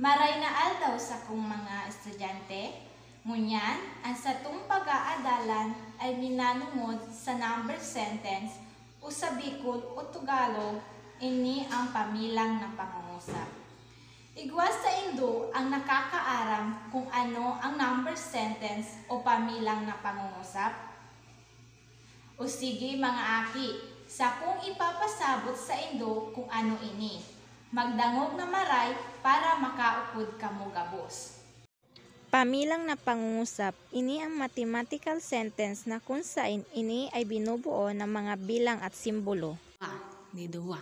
Maray na aldaw sa kong mga estudyante, ngunyan, ang satong pag-aadalan ay minanungod sa number sentence o sa Bicol o Tagalog, ini ang pamilang na pangungusap. Igwas sa Indo ang nakakaaram kung ano ang number sentence o pamilang na pangungusap. O sige mga aki, sa kung ipapasabot sa Indo kung ano ini. Magdangog na maray para makaupod kamo gabos. Pamilang na pangungusap, ini ang mathematical sentence na kung saan ini ay binubuo ng mga bilang at simbolo. Di duwa.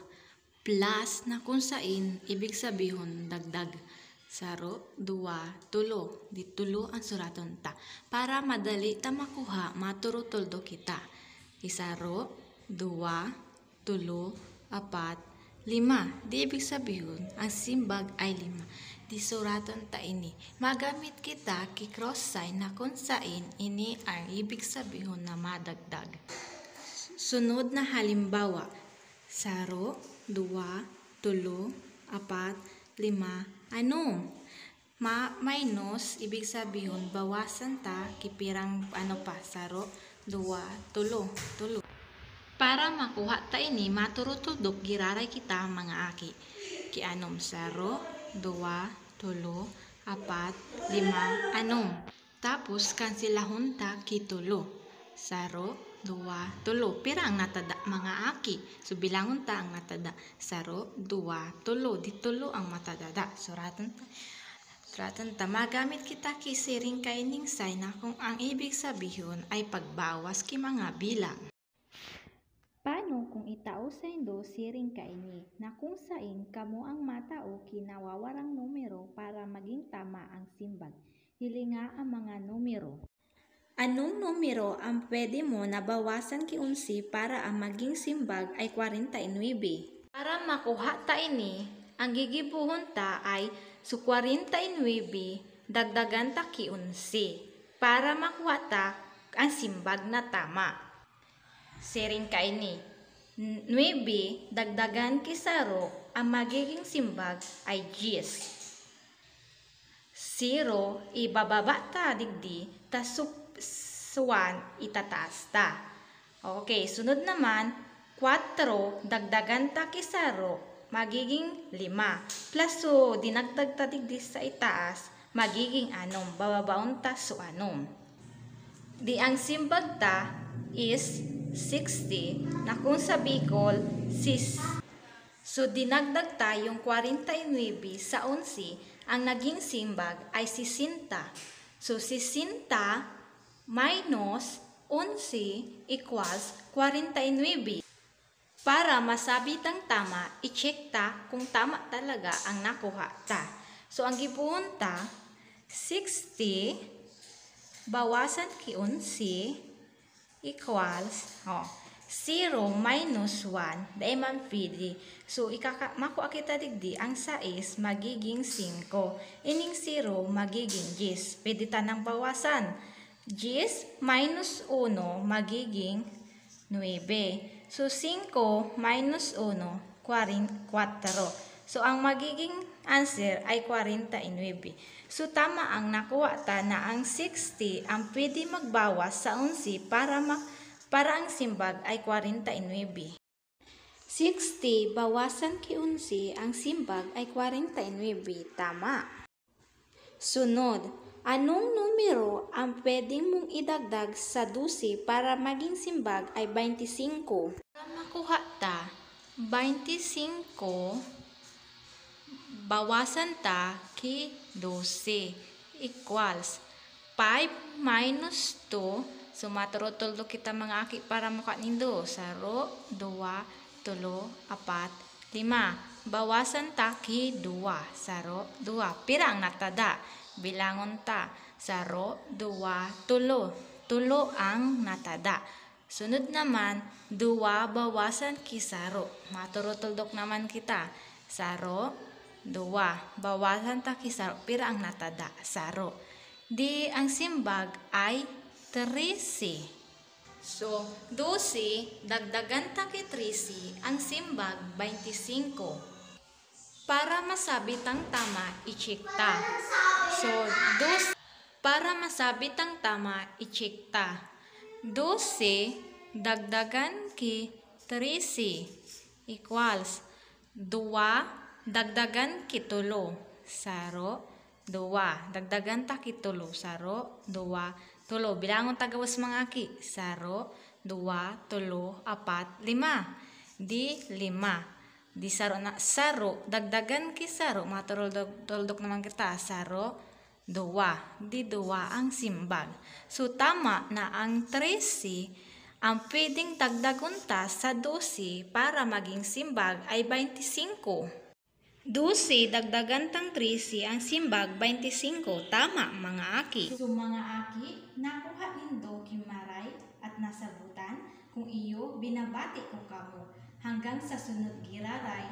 Plus na kung saan ibig sabihin dagdag. Saro, duwa, tulo. Di tulo ang suraton ta. Para madali ta makuha, maturutuldo kita. Isaro, duwa, tulo, apat, 5. Di ibig sabihin, ang simbag ay 5. Di suraton ta ini. Magamit kita ki cross sign na kung saan ini ang ibig sabihin na madagdag. Sunod na halimbawa. Saro, 2, 3, 4, 5. Ano? Minus, ibig sabihin, bawasan ta kipirang saro, 2, 3. Para makuha ta ini, maturutudok giraray kita mga aki. Kianom saro, 2, 3, 4, 5, anom. Tapos kansilahon ta kitulo. Saro, 2, 3. Pira ang natada mga aki. So bilangon ta ang natada. Saro, 2, 3. Di tulo ang matadada. Suratan ta. Magamit kita kisiring kaining sign na kung ang ibig sabihin ay pagbawas ki mga bilang. Paano kung itao sa Indo siring kaini na kung saan kamo ang matao kinawawarang numero para maging tama ang simbag? Hilinga ang mga numero. Anong numero ang pwede mo na bawasan ki 11 para ang maging simbag ay 49? Para makuha ta ini, ang gigibuhon ta ay su 49 dagdagan ta ki 11 para makuha ta ang simbag na tama. Siring kaini, 9 dagdagan ki 0, ang magiging simbag ay 10. 0 ibababa ta digdi, tas 1 itataas ta. Okay, sunod naman, 4 dagdagan ta ki 0, magiging 5. Plus so, dinagdag ta digdi sa itaas, magiging 6. Bababaon ta so 6. Di ang simbag ta is 60 na kung sa Bicol, 6. So, dinagdag ta yung 49 sa 11, ang naging simbag ay 60. So, 60 minus 11 equals 49. Para masabit ang tama, i-check ta kung tama talaga ang nakuha ta. So, ang gibuhon ta, 60 bawasan ki 11 equals 0 minus 1 dahil man pwede. So, makuha kita digdi ang 6 magiging 5. Ining 0 magiging 10. Pwede tanang bawasan. 10 minus 1 magiging 9. So, 5 minus 1, 4. So, ang magiging answer ay 49. So, tama ang nakuha ta na ang 60 ang pwede magbawas sa 11 para ang simbag ay 49. 60 bawasan ki 11, ang simbag ay 49. Tama. Sunod, anong numero ang pwedeng mong idagdag sa 12 para maging simbag ay 25? Para makuha ta, 25 bawasan ta ki 12 equals 5 minus 2. So, maturutuldo kita mga aki para mukha nindo. 0, 2, 3, 4, 5. Bawasan ta ki 2. 0, 2. Pira ang natada. Bilangon ta. 0, 2, 3. Tulo ang natada. Sunod naman, 2 bawasan ki 0. Maturutuldok naman kita. 0, 2. Bawasan ta ki 0. Pira ang natada. 0. Di ang simbag ay 13. So, 12 dagdagan ta ki 13, ang simbag 25. Para masabit ang tama, i-check ta. So, para masabit ang tama, i-check ta. 12 dagdagan ki 13 equals 2 dagdagan ki 3 saro 2 dagdagan ta ki 3 saro 2 3 bilangon ta gawas mga aki saro 2 3 4 5 di 5 di saro na saro dagdagan ki saro matuldok naman kita saro 2 di 2 ang simbag. So tama na ang 13 ang pwedeng dagdagon ta sa 12 para maging simbag ay 25. 12 dagdagan tang 13 ang simbag 25. Tama mga aki. So mga aki, nakuha nindo kimaray at nasabutan kung iyo binabati ko kamo. Hanggang sa sunod giraray.